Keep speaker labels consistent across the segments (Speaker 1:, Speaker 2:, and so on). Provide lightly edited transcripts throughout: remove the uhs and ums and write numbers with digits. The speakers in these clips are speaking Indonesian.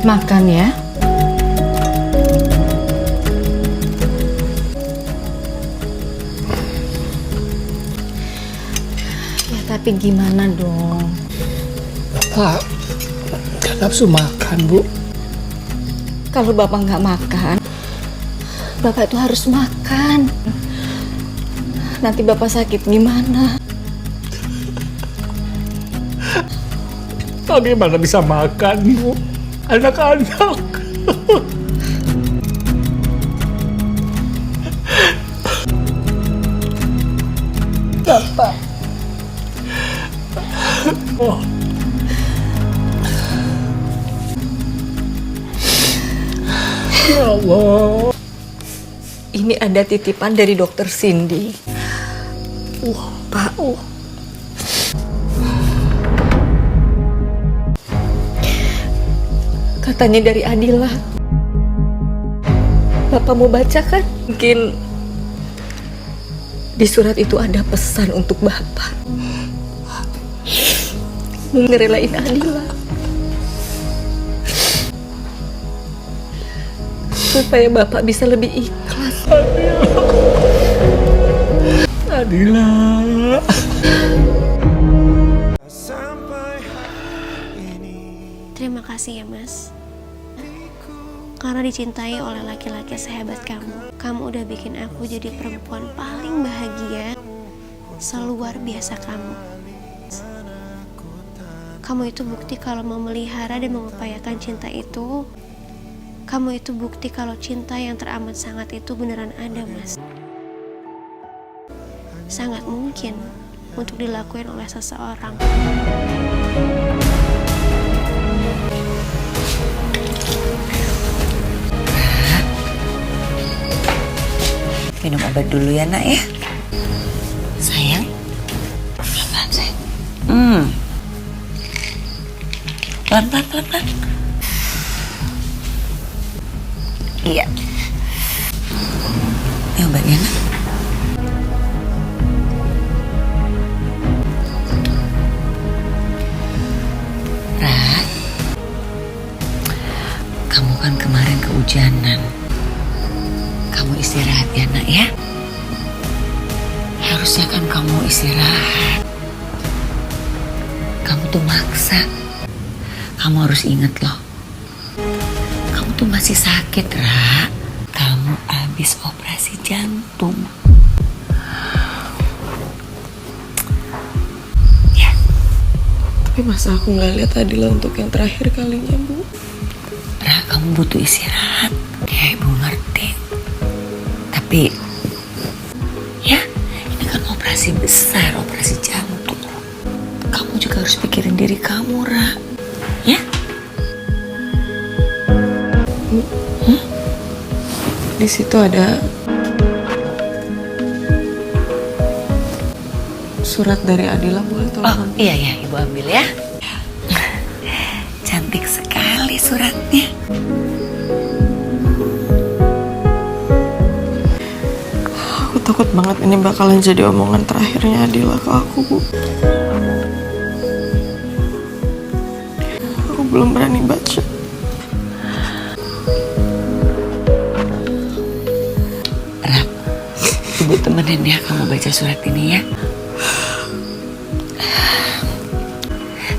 Speaker 1: Makan ya. Ya tapi gimana dong?
Speaker 2: Bapak nggak nafsu makan, Bu.
Speaker 1: Kalau Bapak nggak makan, Bapak itu harus makan. Nanti Bapak sakit gimana?
Speaker 2: Bagaimana bisa makan, Bu? Anak-anak. Bapak. Oh. Ya Allah.
Speaker 1: Ini ada titipan dari dokter Cindy. Pak. Katanya dari Adila. Bapak mau baca kan? Mungkin di surat itu ada pesan untuk Bapak. Mau ngerelain Adila. Supaya Bapak bisa lebih ikhlas.
Speaker 2: Adila.
Speaker 3: Terima kasih ya Mas. Karena dicintai oleh laki-laki sehebat kamu. Kamu udah bikin aku jadi perempuan paling bahagia seluar biasa kamu. Kamu itu bukti kalau mau melihara dan mengupayakan cinta itu. Kamu itu bukti kalau cinta yang teramat sangat itu beneran ada, Mas. Sangat mungkin untuk dilakuin oleh seseorang.
Speaker 4: Minum obat dulu ya nak ya. Sayang. Pelan-pelan sayang. Pelan-pelan. Iya. Ini obatnya nak. Rat, kamu kan kemarin kehujanan. Kamu istirahat ya nak ya. Harusnya kan kamu istirahat. Kamu tuh maksa. Kamu harus ingat loh. Kamu tuh masih sakit, Ra. Kamu habis operasi jantung. Ya.
Speaker 1: Tapi masa aku nggak lihat Adila untuk yang terakhir kalinya, Bu?
Speaker 4: Ra, kamu butuh istirahat. Ya, Ibu ngerti. Tapi ya, ini kan operasi besar, operasi jantung. Kamu juga harus pikirin diri kamu, Ra. Ya?
Speaker 1: Di situ ada surat dari Adila, boleh tolong?
Speaker 4: Oh iya ya, Ibu ambil ya. Cantik sekali suratnya.
Speaker 1: Aku takut banget ini bakalan jadi omongan terakhirnya Adila ke aku, Bu. Aku belum berani baca.
Speaker 4: Rap, Ibu temenin ya kamu baca surat ini ya.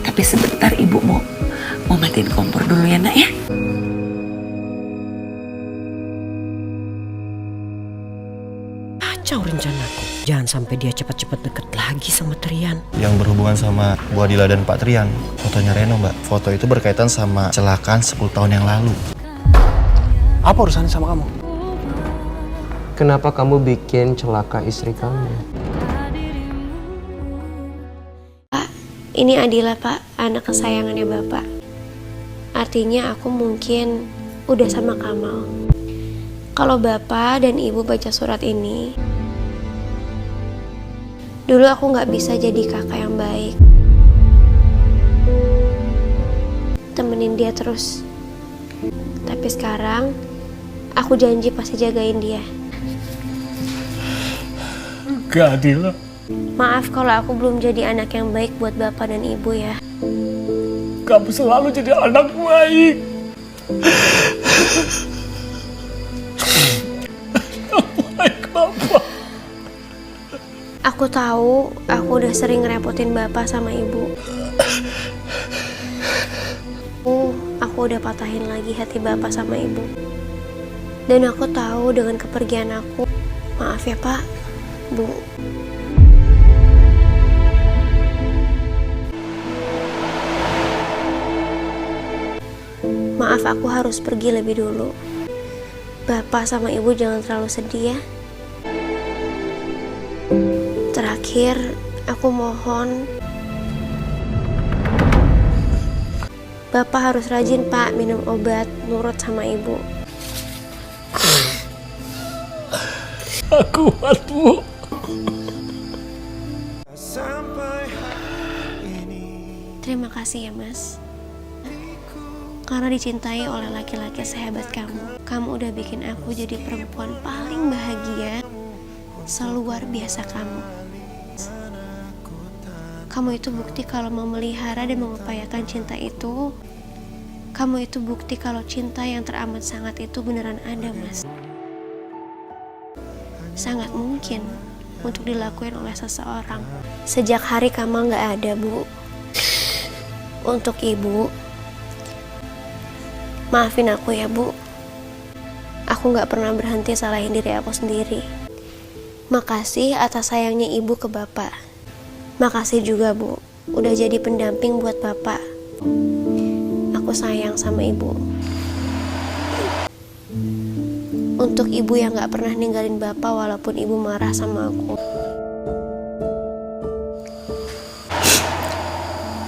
Speaker 4: Tapi sebentar Ibu mau matiin kompor dulu ya nak ya.
Speaker 5: Kacau rencanaku. Jangan sampai dia cepat-cepat deket lagi sama Trian.
Speaker 6: Yang berhubungan sama Bu Adila dan Pak Trian, fotonya Reno, Mbak. Foto itu berkaitan sama kecelakaan 10 tahun yang lalu.
Speaker 7: Apa urusannya sama kamu? Kenapa kamu bikin celaka istri kamu?
Speaker 3: Pak, ini Adila, Pak, anak kesayangannya Bapak. Artinya aku mungkin udah sama Kamal. Kalau Bapak dan Ibu baca surat ini, dulu aku nggak bisa jadi kakak yang baik. Temenin dia terus. Tapi sekarang, aku janji pasti jagain dia.
Speaker 2: Enggak, Adila.
Speaker 3: Maaf kalau aku belum jadi anak yang baik buat Bapak dan Ibu ya.
Speaker 2: Kamu selalu jadi anak baik. Baik Bapak.
Speaker 3: Aku tahu aku udah sering ngerepotin Bapak sama Ibu. Aku udah patahin lagi hati Bapak sama Ibu. Dan aku tahu dengan kepergian aku, maaf ya Pak, Bu. Maaf aku harus pergi lebih dulu. Bapak sama Ibu jangan terlalu sedih ya. Terakhir, aku mohon Bapak harus rajin Pak minum obat, nurut sama Ibu.
Speaker 2: Aku kuat, Bu.
Speaker 3: Terima kasih ya Mas. Karena dicintai oleh laki-laki sehebat kamu. Kamu udah bikin aku jadi perempuan paling bahagia seluar biasa kamu. Kamu itu bukti kalau mau melihara dan mengupayakan cinta itu. Kamu itu bukti kalau cinta yang teramat sangat itu beneran ada, Mas. Sangat mungkin untuk dilakuin oleh seseorang. Sejak hari Kamal gak ada, Bu. Untuk Ibu, maafin aku ya, Bu. Aku gak pernah berhenti salahin diri aku sendiri. Makasih atas sayangnya Ibu ke Bapak. Makasih juga, Bu, udah jadi pendamping buat Bapak. Aku sayang sama Ibu. Untuk Ibu yang gak pernah ninggalin Bapak walaupun Ibu marah sama aku.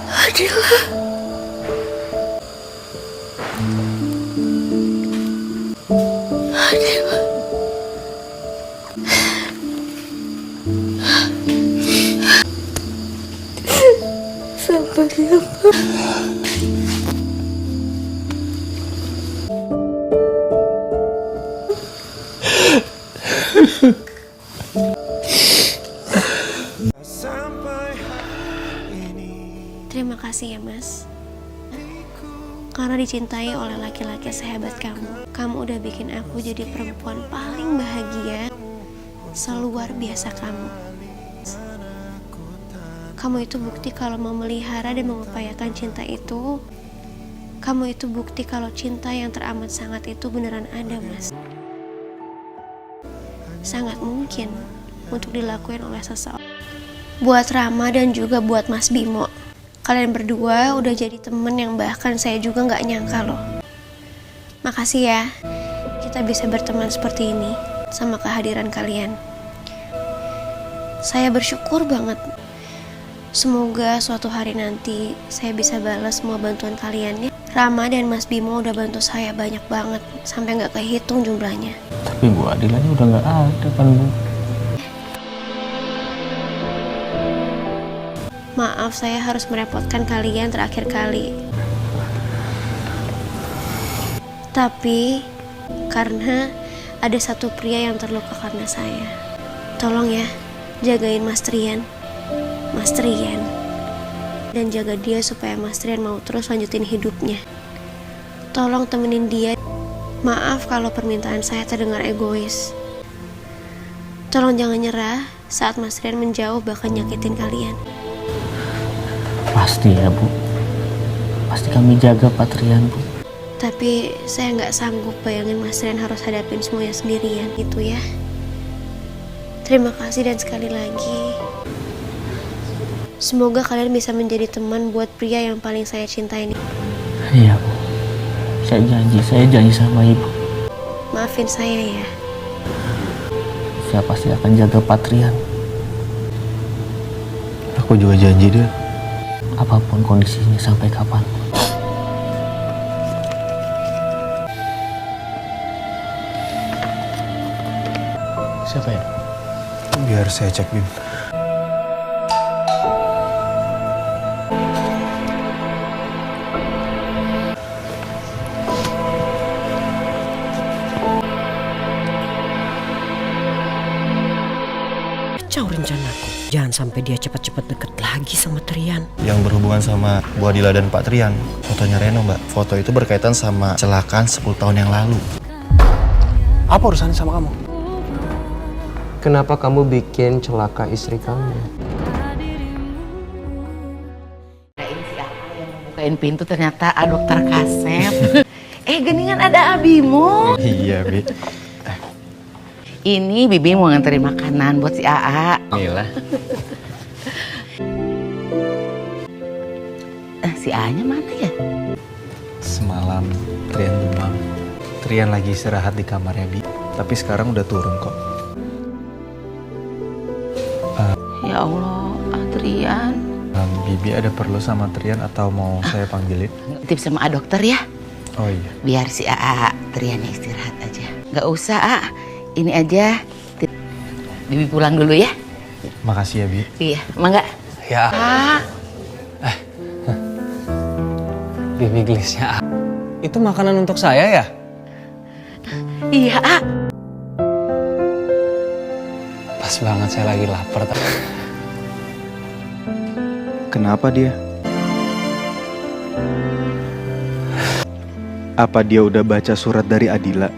Speaker 3: Adila. Adila. Sampai kapan? Terima kasih ya Mas. Karena dicintai oleh laki-laki sehebat kamu. Kamu udah bikin aku jadi perempuan paling bahagia seluar biasa kamu. Kamu itu bukti kalau mau melihara dan mengupayakan cinta itu. Kamu itu bukti kalau cinta yang teramat sangat itu beneran ada, Mas. Sangat mungkin untuk dilakuin oleh seseorang. Buat Rama dan juga buat Mas Bimo, kalian berdua udah jadi temen yang bahkan saya juga gak nyangka loh. Makasih ya, kita bisa berteman seperti ini sama kehadiran kalian. Saya bersyukur banget. Semoga suatu hari nanti saya bisa balas semua bantuan kalian ya. Rama dan Mas Bimo udah bantu saya banyak banget, sampai gak kehitung jumlahnya.
Speaker 2: Tapi Bu Adilanya udah gak ada kan, Bu?
Speaker 3: Maaf saya harus merepotkan kalian terakhir kali. Tapi karena ada satu pria yang terluka karena saya. Tolong ya, jagain Mas Trian. Mas Trian. Dan jaga dia supaya Mas Trian mau terus lanjutin hidupnya. Tolong temenin dia. Maaf kalau permintaan saya terdengar egois. Tolong jangan nyerah saat Mas Trian menjauh bahkan nyakitin kalian.
Speaker 2: Pasti ya, Bu. Pasti kami jaga Pak Trian, Bu.
Speaker 3: Tapi saya nggak sanggup bayangin Mas Trian harus hadapin semuanya sendirian gitu ya. Terima kasih dan sekali lagi, semoga kalian bisa menjadi teman buat pria yang paling saya cintai ini.
Speaker 2: Iya, Bu. Saya janji sama Ibu.
Speaker 3: Maafin saya ya.
Speaker 2: Saya pasti akan jaga Pak Trian.
Speaker 6: Aku juga janji deh.
Speaker 2: Apapun kondisinya sampai kapan. Siapa ya?
Speaker 6: Biar saya cek, Bim.
Speaker 5: Kacau rencanaku. Jangan sampai dia cepat-cepat deket lagi sama Trian.
Speaker 6: Yang berhubungan sama Bu Adila dan Pak Trian, fotonya Reno mbak. Foto itu berkaitan sama kecelakaan 10 tahun yang lalu.
Speaker 7: Apa urusannya sama kamu? Kenapa kamu bikin celaka istri kamu?
Speaker 8: Ini si Apa yang bukain pintu ternyata dokter Kasep. Geningan ada Abimu.
Speaker 6: Iya, Bi.
Speaker 8: Ini Bibi mau nganterin makanan buat si Aa.
Speaker 2: Inilah.
Speaker 8: Si A-nya mana ya?
Speaker 9: Semalam Trian demam. Trian lagi istirahat di kamarnya Bi. Tapi sekarang udah turun kok.
Speaker 8: Ya Allah, Adrian.
Speaker 9: Bibi ada perlu sama Trian atau mau saya panggilin?
Speaker 8: Tip sama A dokter ya.
Speaker 9: Oh iya.
Speaker 8: Biar si Aa Trian istirahat aja. Gak usah A. Ini aja. Bibi pulang dulu ya.
Speaker 9: Makasih ya Bi.
Speaker 8: Iya, mangga.
Speaker 7: Ya,
Speaker 8: A.
Speaker 7: Bibi gelisnya. Itu makanan untuk saya ya?
Speaker 8: Iya A.
Speaker 7: Pas banget saya lagi lapar.
Speaker 9: Kenapa dia? Apa dia udah baca surat dari Adila?